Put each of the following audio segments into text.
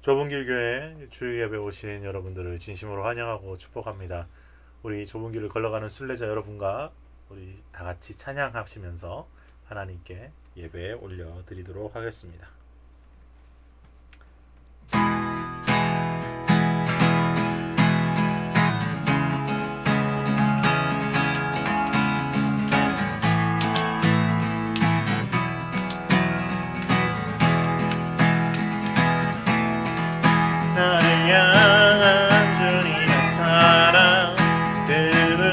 좁은 길 교회 주일 예배 오신 여러분들을 진심으로 환영하고 축복합니다. 우리 좁은 길을 걸어가는 순례자 여러분과 우리 다 같이 찬양하시면서 하나님께 예배 올려드리도록 하겠습니다. 나를 향한 주님의 사랑 그로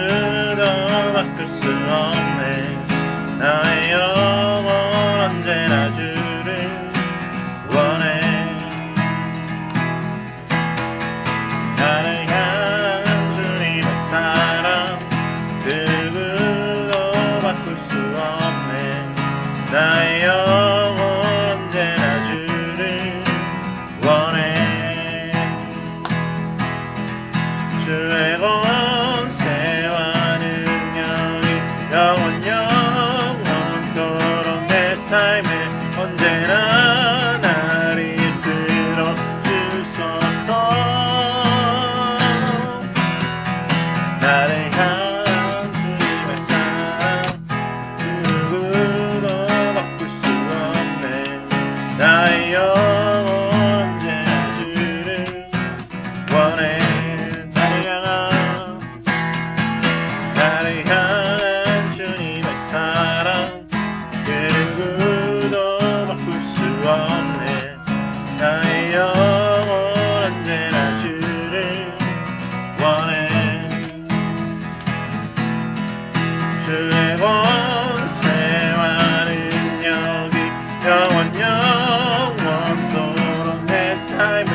바꿀 수 없네. 나의 영혼 언제나 주를 원해. 나를 향한 주님의 사랑 그로 바꿀 수 없네. 나의 영혼 언제나 주를 원해. 주의 권세와 능력이 영원토록 내 삶에 언제나 나를 이끌어 주소서. 나를 향한 주님의 사랑 누구도 바꿀 수 없네. 나의 영혼 언제나 주를 원해. 나를 향한 주님의 사랑 그 누구도 바꿀 수 없네. 나의 영혼 언제나 주를 원해. 주의 권세와 능력이 영원토록 내 삶에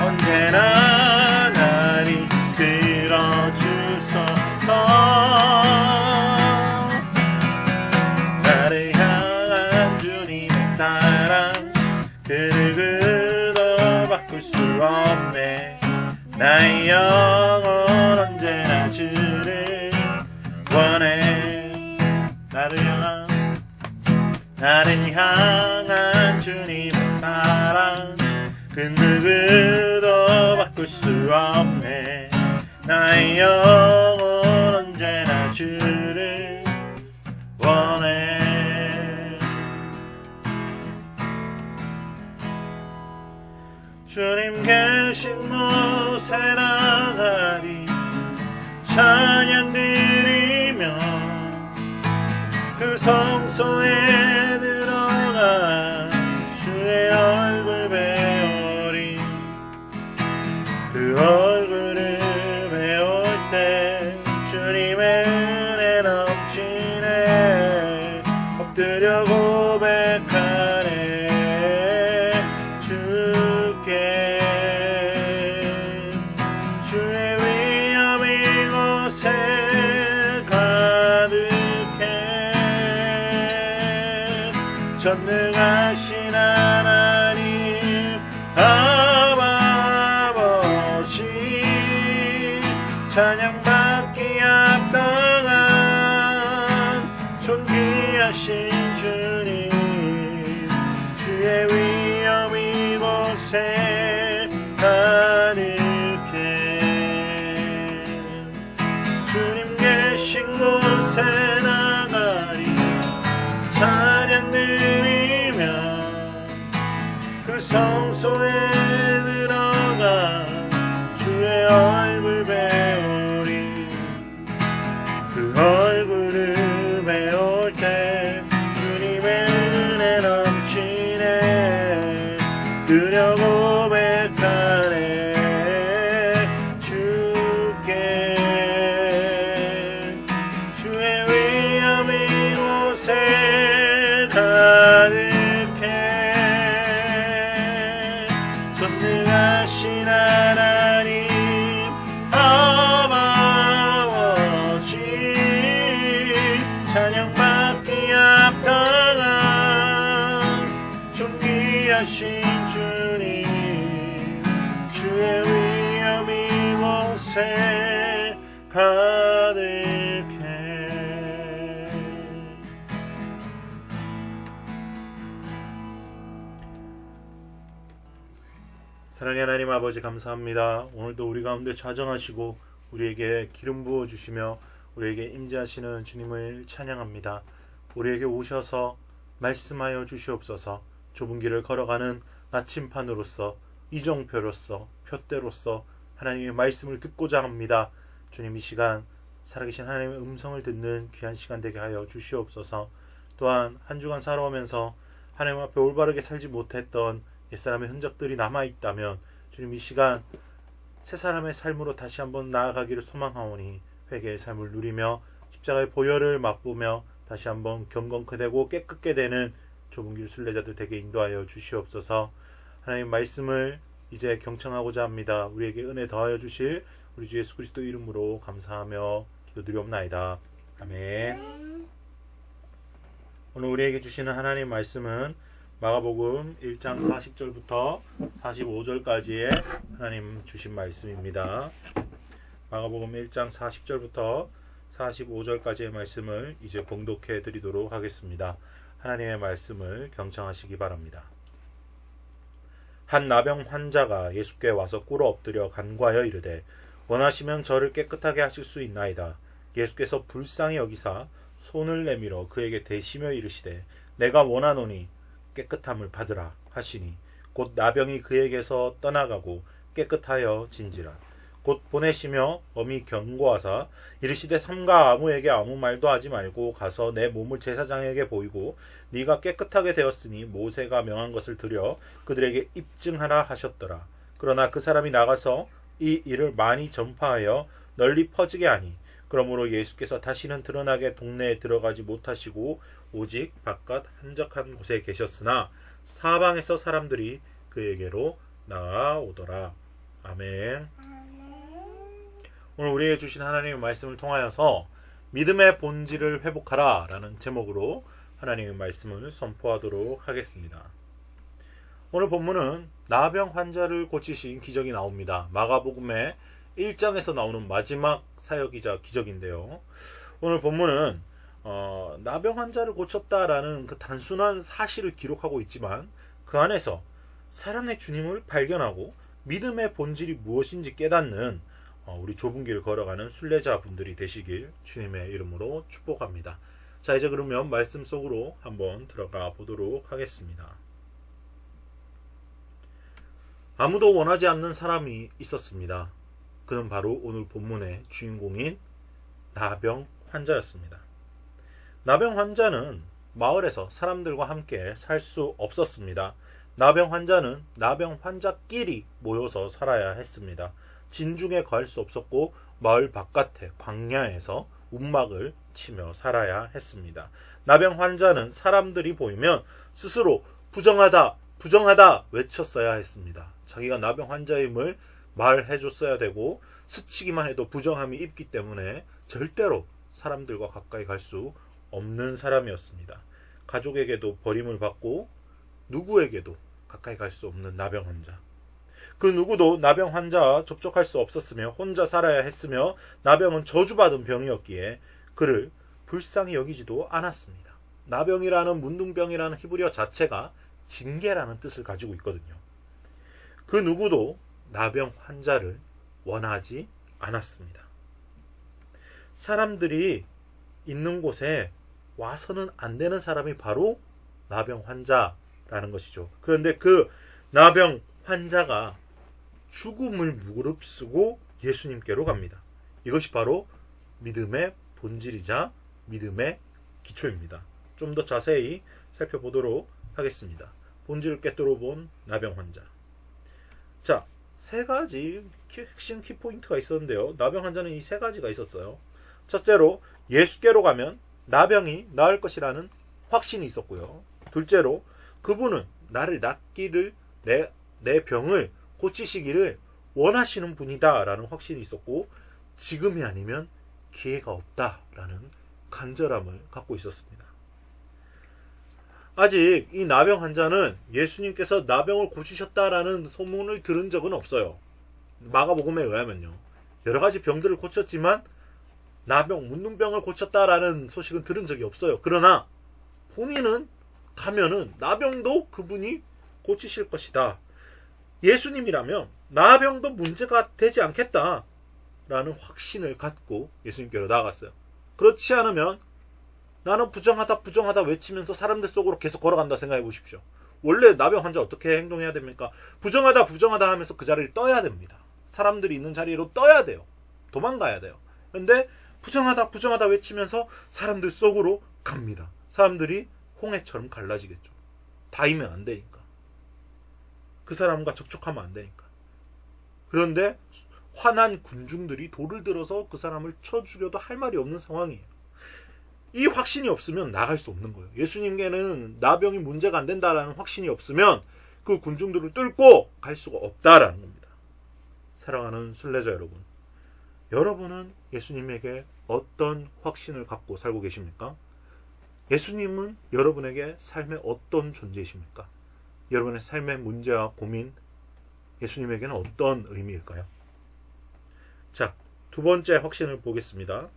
언제나 나를 이끌어 주소서. 나를 향한 주님의 사랑 그 누구도 바꿀 수 없네. 나의 영혼 언제나 주를 원해. 나를 향한 주님의 사랑 그 누구도 바꿀 수 없네. 나의 영혼 언제나 주를 원해. 주님 계신 곳에 나가리 찬양 드리며 그 성소에 들어가 주의 얼굴 배우리. 그 얼굴을 배울 때 주님의 은혜 넘치네. 엎드려 고백하네 주께. 주의 위엄 이곳에 가득해. 전능하신 하나님 아버지 찬양받기 합당한 존귀하신 주님. 주의 위엄 이곳에 가득해. 주님 계신 곳에 나가리 찬양 드리며 그 성소에 들어가 주의 얼굴 배우리. 그 얼굴을 배울 때 주님의 은혜 넘치네. 드려 고백하네 주께. 주의 위엄 이곳에 가득해. 전능하신 하나님 아버지 찬양받기 합당한 존귀하신 주님. 주의 위엄 이곳에 가득해. 사랑의 하나님 아버지 감사합니다. 오늘도 우리 가운데 좌정하시고 우리에게 기름 부어주시며 우리에게 임재하시는 주님을 찬양합니다. 우리에게 오셔서 말씀하여 주시옵소서. 좁은 길을 걸어가는 나침판으로서 이정표로서 표대로서 하나님의 말씀을 듣고자 합니다. 주님 이 시간 살아계신 하나님의 음성을 듣는 귀한 시간 되게 하여 주시옵소서. 또한 한 주간 살아오면서 하나님 앞에 올바르게 살지 못했던 옛사람의 흔적들이 남아있다면 주님 이 시간 새 사람의 삶으로 다시 한번 나아가기를 소망하오니 회개의 삶을 누리며 십자가의 보혈을 맛보며 다시 한번 경건케 되고 깨끗게 되는 좁은 길 순례자들 되게 인도하여 주시옵소서. 하나님 말씀을 이제 경청하고자 합니다. 우리에게 은혜 더하여 주실 우리 주 예수 그리스도 이름으로 감사하며 기도드리옵나이다. 아멘. 오늘 우리에게 주시는 하나님 말씀은 마가복음 1장 40절부터 45절까지의 하나님 주신 말씀입니다. 마가복음 1장 40절부터 45절까지의 말씀을 이제 봉독해 드리도록 하겠습니다. 하나님의 말씀을 경청하시기 바랍니다. 한 나병 환자가 예수께 와서 꿇어 엎드려 간구하여 이르되 원하시면 저를 깨끗하게 하실 수 있나이다. 예수께서 불쌍히 여기사 손을 내밀어 그에게 대시며 이르시되 내가 원하노니 깨끗함을 받으라 하시니 곧 나병이 그에게서 떠나가고 깨끗하여 진지라. 곧 보내시며 엄히 경고하사 이르시되 삼가 아무에게 아무 말도 하지 말고 가서 내 몸을 제사장에게 보이고 네가 깨끗하게 되었으니 모세가 명한 것을 들여 그들에게 입증하라 하셨더라. 그러나 그 사람이 나가서 이 일을 많이 전파하여 널리 퍼지게 하니 그러므로 예수께서 다시는 드러나게 동네에 들어가지 못하시고 오직 바깥 한적한 곳에 계셨으나 사방에서 사람들이 그에게로 나아오더라. 아멘. 오늘 우리에게 주신 하나님의 말씀을 통하여서 믿음의 본질을 회복하라 라는 제목으로 하나님의 말씀을 선포하도록 하겠습니다. 오늘 본문은 나병 환자를 고치신 기적이 나옵니다. 마가복음의 1장에서 나오는 마지막 사역이자 기적인데요. 오늘 본문은 나병 환자를 고쳤다라는 그 단순한 사실을 기록하고 있지만 그 안에서 사랑의 주님을 발견하고 믿음의 본질이 무엇인지 깨닫는 우리 좁은 길을 걸어가는 순례자 분들이 되시길 주님의 이름으로 축복합니다. 자, 이제 그러면 말씀 속으로 한번 들어가 보도록 하겠습니다. 아무도 원하지 않는 사람이 있었습니다. 그는 바로 오늘 본문의 주인공인 나병 환자였습니다. 나병 환자는 마을에서 사람들과 함께 살 수 없었습니다. 나병 환자는 나병 환자끼리 모여서 살아야 했습니다. 진중에 거할 수 없었고 마을 바깥에 광야에서 움막을 치며 살아야 했습니다. 나병 환자는 사람들이 보이면 스스로 부정하다, 부정하다 외쳤어야 했습니다. 자기가 나병 환자임을 말해줬어야 되고 스치기만 해도 부정함이 있기 때문에 절대로 사람들과 가까이 갈 수 없는 사람이었습니다. 가족에게도 버림을 받고 누구에게도 가까이 갈 수 없는 나병 환자. 그 누구도 나병 환자와 접촉할 수 없었으며 혼자 살아야 했으며 나병은 저주받은 병이었기에 그를 불쌍히 여기지도 않았습니다. 나병이라는 문둥병이라는 히브리어 자체가 징계라는 뜻을 가지고 있거든요. 그 누구도 나병 환자를 원하지 않았습니다. 사람들이 있는 곳에 와서는 안 되는 사람이 바로 나병 환자라는 것이죠. 그런데 그 나병 환자가 죽음을 무릅쓰고 예수님께로 갑니다. 이것이 바로 믿음의 본질이자 믿음의 기초입니다. 좀 더 자세히 살펴보도록 하겠습니다. 본질을 꿰뚫어 본 나병 환자. 자, 세 가지 핵심 키포인트가 있었는데요. 나병 환자는 이 세 가지가 있었어요. 첫째로 예수께로 가면 나병이 나을 것이라는 확신이 있었고요. 둘째로 그분은 나를 낫기를 내 병을 고치시기를 원하시는 분이다 라는 확신이 있었고 지금이 아니면 기회가 없다 라는 간절함을 갖고 있었습니다. 아직 이 나병 환자는 예수님께서 나병을 고치셨다라는 소문을 들은 적은 없어요. 마가복음에 의하면요. 여러 가지 병들을 고쳤지만 나병, 문둥병을 고쳤다라는 소식은 들은 적이 없어요. 그러나 본인은 가면은 나병도 그분이 고치실 것이다. 예수님이라면 나병도 문제가 되지 않겠다라는 확신을 갖고 예수님께로 나아갔어요. 그렇지 않으면 나는 부정하다 부정하다 외치면서 사람들 속으로 계속 걸어간다 생각해 보십시오. 원래 나병 환자 어떻게 행동해야 됩니까? 부정하다 부정하다 하면서 그 자리를 떠야 됩니다. 사람들이 있는 자리로 떠야 돼요. 도망가야 돼요. 그런데 부정하다 부정하다 외치면서 사람들 속으로 갑니다. 사람들이 홍해처럼 갈라지겠죠. 닿으면 안 되니까. 그 사람과 접촉하면 안 되니까. 그런데 화난 군중들이 돌을 들어서 그 사람을 쳐 죽여도 할 말이 없는 상황이에요. 이 확신이 없으면 나갈 수 없는 거예요. 예수님께는 나병이 문제가 안 된다라는 확신이 없으면 그 군중들을 뚫고 갈 수가 없다라는 겁니다. 사랑하는 순례자 여러분, 여러분은 예수님에게 어떤 확신을 갖고 살고 계십니까? 예수님은 여러분에게 삶의 어떤 존재이십니까? 여러분의 삶의 문제와 고민, 예수님에게는 어떤 의미일까요? 자, 두 번째 확신을 보겠습니다.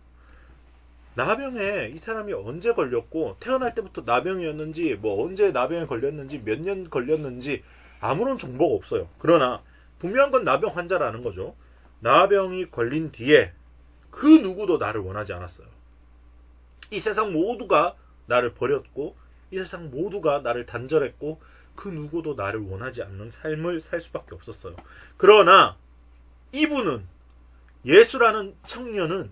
나병에 이 사람이 언제 걸렸고 태어날 때부터 나병이었는지 언제 나병에 걸렸는지 몇 년 걸렸는지 아무런 정보가 없어요. 그러나 분명한 건 나병 환자라는 거죠. 나병이 걸린 뒤에 그 누구도 나를 원하지 않았어요. 이 세상 모두가 나를 버렸고 이 세상 모두가 나를 단절했고 그 누구도 나를 원하지 않는 삶을 살 수밖에 없었어요. 그러나 이분은, 예수라는 청년은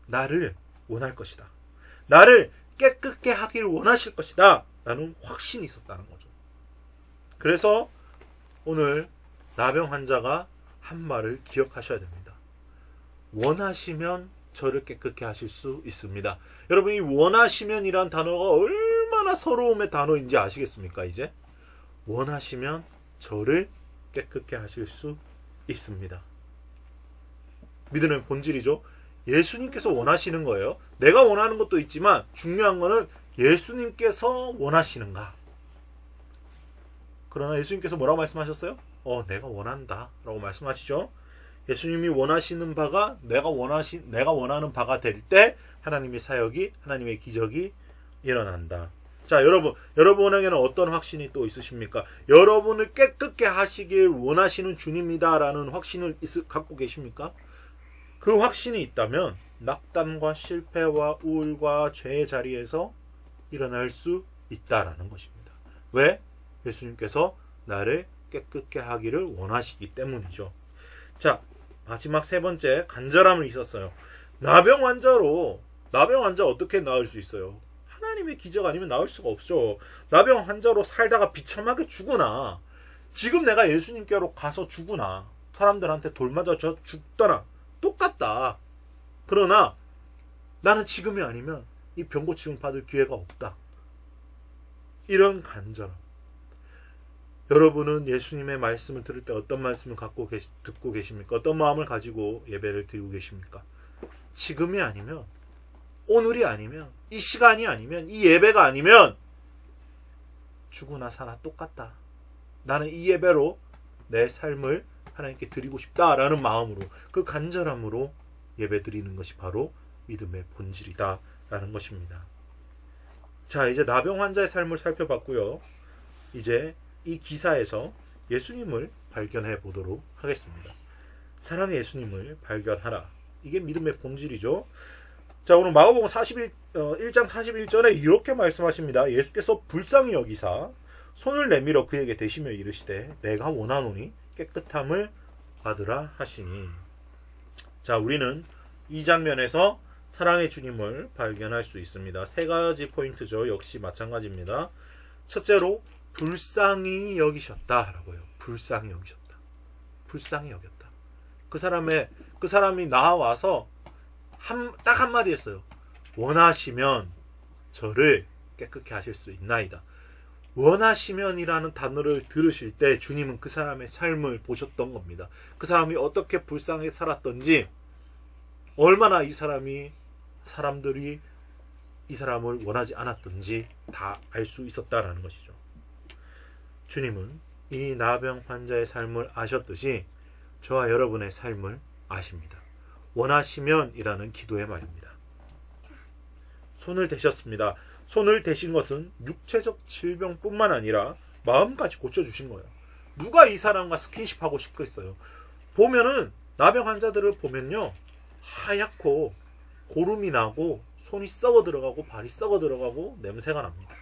나를 원할 것이다. 나를 깨끗게 하길 원하실 것이다. 라는 확신이 있었다는 거죠. 그래서 오늘 나병 환자가 한 말을 기억하셔야 됩니다. 원하시면 저를 깨끗게 하실 수 있습니다. 여러분, 이 원하시면이란 단어가 얼마나 서러움의 단어인지 아시겠습니까? 이제 원하시면 저를 깨끗게 하실 수 있습니다. 믿음의 본질이죠. 예수님께서 원하시는 거예요. 내가 원하는 것도 있지만 중요한 거는 예수님께서 원하시는가. 그러나 예수님께서 뭐라고 말씀하셨어요? 내가 원한다 라고 말씀하시죠. 예수님이 원하시는 바가 내가 원하는 바가 될 때 하나님의 사역이, 하나님의 기적이 일어난다. 자, 여러분에게는 어떤 확신이 또 있으십니까? 여러분을 깨끗게 하시길 원하시는 주님이다라는 확신을 갖고 계십니까? 그 확신이 있다면 낙담과 실패와 우울과 죄의 자리에서 일어날 수 있다라는 것입니다. 왜? 예수님께서 나를 깨끗게 하기를 원하시기 때문이죠. 자, 마지막 세 번째, 간절함이 있었어요. 나병 환자 어떻게 나을 수 있어요? 하나님의 기적 아니면 나을 수가 없죠. 나병 환자로 살다가 비참하게 죽으나, 지금 내가 예수님께로 가서 죽으나, 사람들한테 돌 맞아 죽더나 똑같다. 그러나 나는 지금이 아니면 이 병고침을 받을 기회가 없다. 이런 간절함. 여러분은 예수님의 말씀을 들을 때 어떤 말씀을 듣고 계십니까? 어떤 마음을 가지고 예배를 드리고 계십니까? 지금이 아니면, 오늘이 아니면, 이 시간이 아니면, 이 예배가 아니면 죽으나 사나 똑같다. 나는 이 예배로 내 삶을 하나님께 드리고 싶다라는 마음으로, 그 간절함으로 예배 드리는 것이 바로 믿음의 본질이다 라는 것입니다. 자, 이제 나병 환자의 삶을 살펴봤고요. 이제 이 기사에서 예수님을 발견해 보도록 하겠습니다. 사랑의 예수님을 발견하라. 이게 믿음의 본질이죠. 자, 오늘 마가복음 1장 41절에 이렇게 말씀하십니다. 예수께서 불쌍히 여기사 손을 내밀어 그에게 대시며 이르시되 내가 원하노니 깨끗함을 받으라 하시니. 자, 우리는 이 장면에서 사랑의 주님을 발견할 수 있습니다. 세 가지 포인트죠. 역시 마찬가지입니다. 첫째로 불쌍히 여기셨다라고요. 불쌍히 여기셨다. 불쌍히 여겼다. 그 사람이 나와서 딱 한마디 했어요. 원하시면 저를 깨끗게 하실 수 있나이다. 원하시면이라는 단어를 들으실 때 주님은 그 사람의 삶을 보셨던 겁니다. 그 사람이 어떻게 불쌍히 살았던지, 얼마나 사람들이 이 사람을 원하지 않았던지 다 알 수 있었다라는 것이죠. 주님은 이 나병 환자의 삶을 아셨듯이 저와 여러분의 삶을 아십니다. 원하시면이라는 기도의 말입니다. 손을 대셨습니다. 손을 대신 것은 육체적 질병뿐만 아니라 마음까지 고쳐주신 거예요. 누가 이 사람과 스킨십하고 싶겠어요? 보면은 나병 환자들을 보면요, 하얗고 고름이 나고 손이 썩어 들어가고 발이 썩어 들어가고 냄새가 납니다.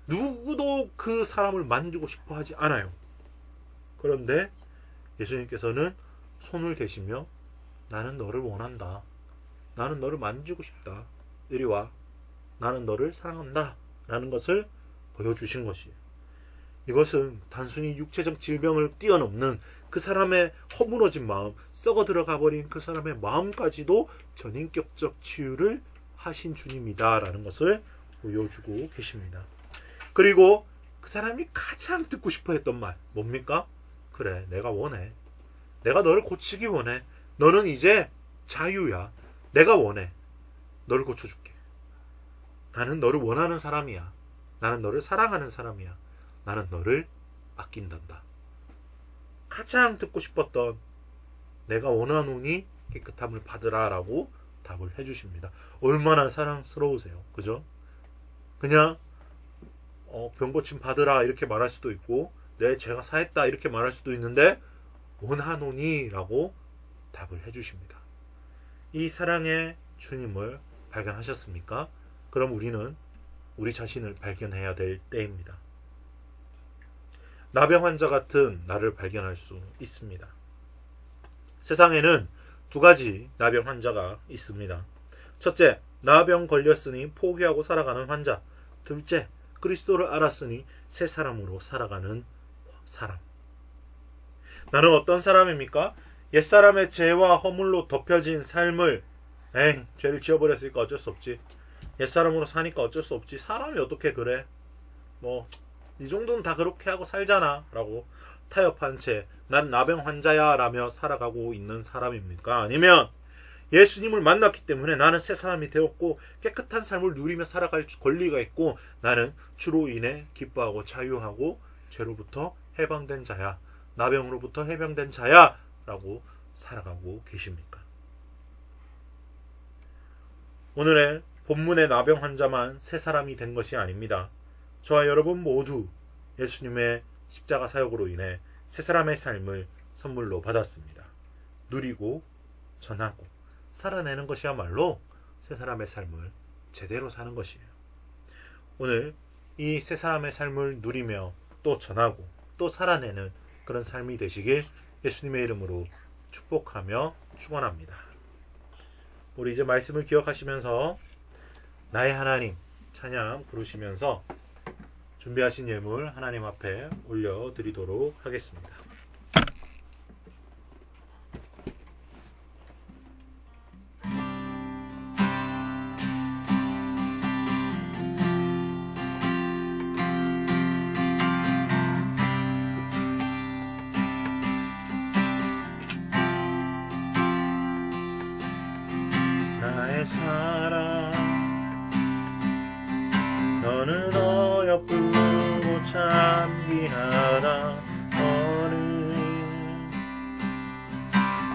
누구도 그 사람을 만지고 싶어 하지 않아요. 그런데 예수님께서는 손을 대시며 나는 너를 원한다. 나는 너를 만지고 싶다. 이리 와. 나는 너를 사랑한다. 라는 것을 보여주신 것이에요. 이것은 단순히 육체적 질병을 뛰어넘는 그 사람의 허물어진 마음, 썩어 들어가 버린 그 사람의 마음까지도 전인격적 치유를 하신 주님이다 라는 것을 보여주고 계십니다. 그리고 그 사람이 가장 듣고 싶어 했던 말 뭡니까? 그래, 내가 원해. 내가 너를 고치기 원해. 너는 이제 자유야. 내가 원해. 너를 고쳐줄게. 나는 너를 원하는 사람이야. 나는 너를 사랑하는 사람이야. 나는 너를 아낀단다. 가장 듣고 싶었던 내가 원하노니 깨끗함을 받으라 라고 답을 해주십니다. 얼마나 사랑스러우세요. 그죠? 그냥 병 고침 받으라 이렇게 말할 수도 있고 내 죄가 사했다 이렇게 말할 수도 있는데 원하노니 라고 답을 해주십니다. 이 사랑의 주님을 발견하셨습니까? 그럼 우리는 우리 자신을 발견해야 될 때입니다. 나병 환자 같은 나를 발견할 수 있습니다. 세상에는 두 가지 나병 환자가 있습니다. 첫째, 나병 걸렸으니 포기하고 살아가는 환자. 둘째, 그리스도를 알았으니 새 사람으로 살아가는 사람. 나는 어떤 사람입니까? 옛사람의 죄와 허물로 덮여진 삶을 죄를 지어버렸으니까 어쩔 수 없지. 옛사람으로 사니까 어쩔 수 없지. 사람이 어떻게 그래? 이 정도는 다 그렇게 하고 살잖아 라고 타협한 채 나는 나병 환자야 라며 살아가고 있는 사람입니까? 아니면 예수님을 만났기 때문에 나는 새 사람이 되었고 깨끗한 삶을 누리며 살아갈 권리가 있고 나는 주로 인해 기뻐하고 자유하고 죄로부터 해방된 자야, 나병으로부터 해방된 자야 라고 살아가고 계십니까? 오늘의 본문의 나병 환자만 새 사람이 된 것이 아닙니다. 저와 여러분 모두 예수님의 십자가 사역으로 인해 새 사람의 삶을 선물로 받았습니다. 누리고 전하고 살아내는 것이야말로 새 사람의 삶을 제대로 사는 것이에요. 오늘 이 새 사람의 삶을 누리며 또 전하고 또 살아내는 그런 삶이 되시길 예수님의 이름으로 축복하며 축원합니다. 우리 이제 말씀을 기억하시면서 나의 하나님 찬양 부르시면서 준비하신 예물 하나님 앞에 올려드리도록 하겠습니다. 나의 사랑 너는 어여쁘고 참 귀하다. 너는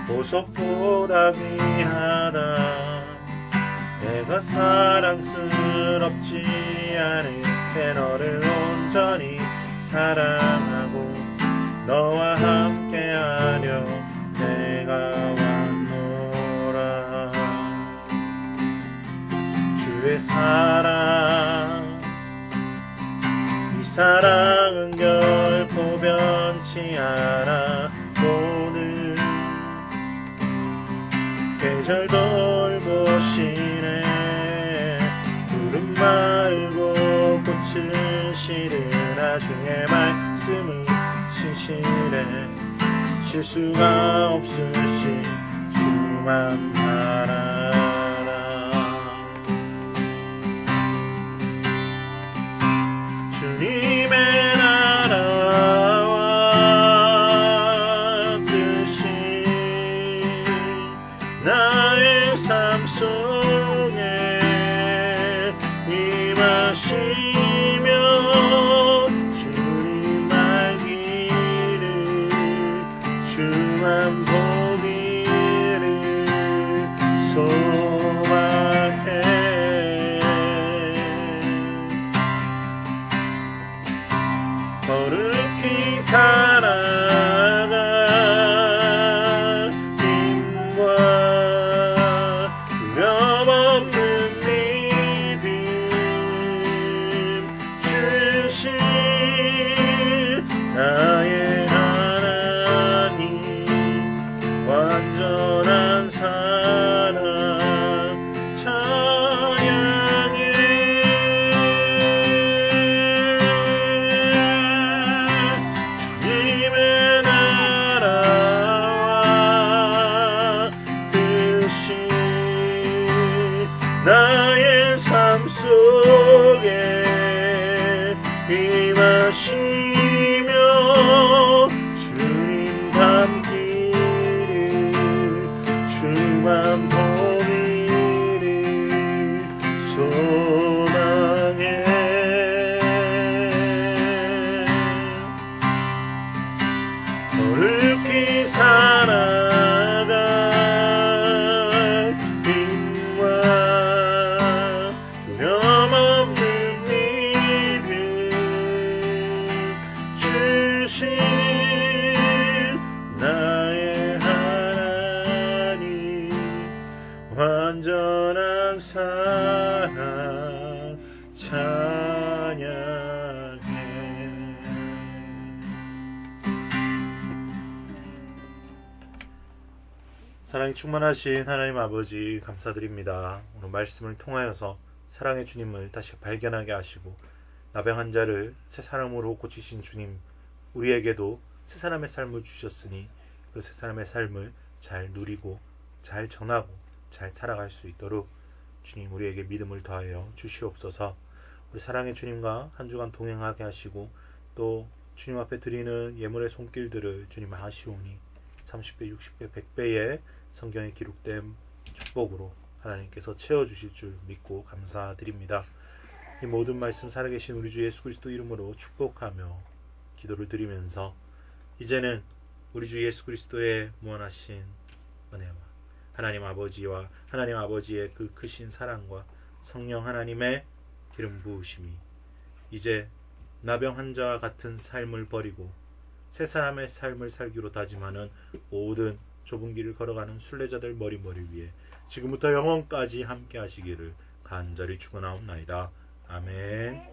보석보다 귀하다. 내가 사랑스럽지 않을게 너를 온전히 사랑하고 너와 함께하려 내가 왔노라. 주의 사랑 이 사랑은 결코 변치 않아. 오늘 계절 돌보시네. 푸른 마르고 꽃을 시르나 주의 말씀은 신실해. 실수가 없으신 주만 바라라. 주님의 나라와 뜻이 나의 삶 속에 임하시며 주님 알기를 주만 보기를 소망해. 거룩 어렵게 살아갈 힘과 두려움없는 믿음 주신 나의 하나님 완전한 사랑 찬양해. 사랑이 충만하신 하나님 아버지 감사드립니다. 오늘 말씀을 통하여서 사랑의 주님을 다시 발견하게 하시고 나병 자를 새 사람으로 고치신 주님, 우리에게도 새 사람의 삶을 주셨으니 그 새 사람의 삶을 잘 누리고 잘 전하고 잘 살아갈 수 있도록 주님 우리에게 믿음을 더하여 주시옵소서. 우리 사랑의 주님과 한 주간 동행하게 하시고 또 주님 앞에 드리는 예물의 손길들을 주님 아시오니 30배, 60배, 100배의 성경에 기록된 축복으로 하나님께서 채워주실 줄 믿고 감사드립니다. 이 모든 말씀 살아계신 우리 주 예수 그리스도 이름으로 축복하며 기도를 드리면서 이제는 우리 주 예수 그리스도의 무한하신 은혜와 하나님 아버지와 하나님 아버지의 그 크신 사랑과 성령 하나님의 기름 부으심이 이제 나병 환자와 같은 삶을 버리고 새 사람의 삶을 살기로 다짐하는 모든 좁은 길을 걸어가는 순례자들 머리머리 위에 지금부터 영원까지 함께 하시기를 간절히 축원하옵나이다. 아멘.